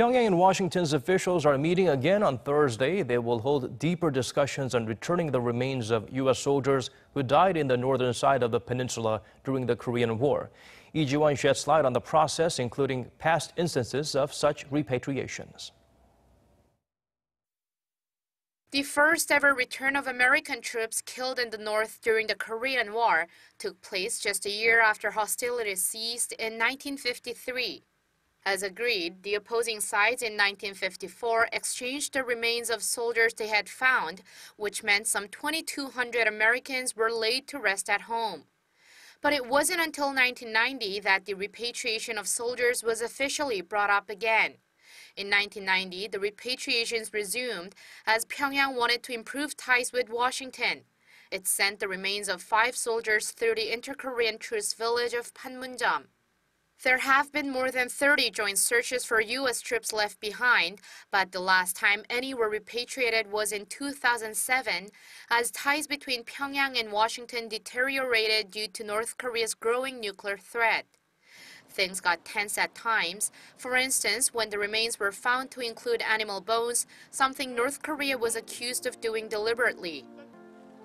Pyongyang and Washington's officials are meeting again on Thursday. They will hold deeper discussions on returning the remains of U.S. soldiers who died in the northern side of the peninsula during the Korean War. Lee Ji-won sheds light on the process, including past instances of such repatriations. The first ever return of American troops killed in the north during the Korean War took place just a year after hostilities ceased in 1953. As agreed, the opposing sides in 1954 exchanged the remains of soldiers they had found, which meant some 2,200 Americans were laid to rest at home. But it wasn't until 1990 that the repatriation of soldiers was officially brought up again. In 1990, the repatriations resumed as Pyongyang wanted to improve ties with Washington. It sent the remains of 5 soldiers through the inter-Korean truce village of Panmunjom. There have been more than 30 joint searches for U.S. troops left behind, but the last time any were repatriated was in 2007, as ties between Pyongyang and Washington deteriorated due to North Korea's growing nuclear threat. Things got tense at times. For instance, when the remains were found to include animal bones, something North Korea was accused of doing deliberately.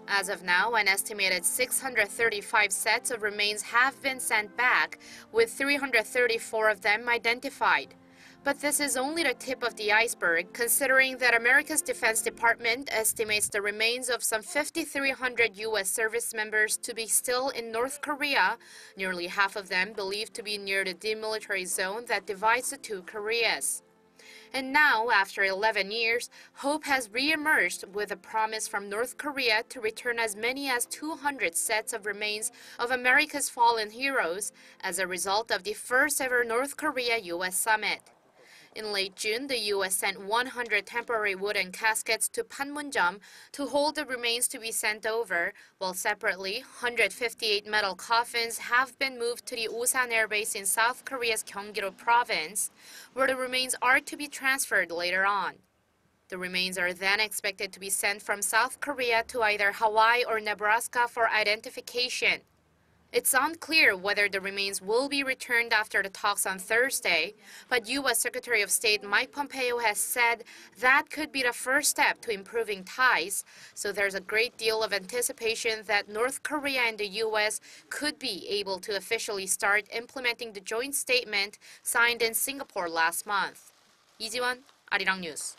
As of now, an estimated 635 sets of remains have been sent back, with 334 of them identified. But this is only the tip of the iceberg, considering that America's Defense Department estimates the remains of some 5,300 U.S. service members to be still in North Korea, nearly half of them believed to be near the demilitarized zone that divides the two Koreas. And now, after 11 years, hope has re-emerged with a promise from North Korea to return as many as 200 sets of remains of America's fallen heroes as a result of the first ever North Korea-U.S. summit. In late June, the U.S. sent 100 temporary wooden caskets to Panmunjom to hold the remains to be sent over, while separately, 158 metal coffins have been moved to the Osan Air Base in South Korea's Gyeonggi-do province, where the remains are to be transferred later on. The remains are then expected to be sent from South Korea to either Hawaii or Nebraska for identification. It's unclear whether the remains will be returned after the talks on Thursday, but U.S. Secretary of State Mike Pompeo has said that could be the first step to improving ties, so there's a great deal of anticipation that North Korea and the U.S. could be able to officially start implementing the joint statement signed in Singapore last month. Lee Ji-won, Arirang News.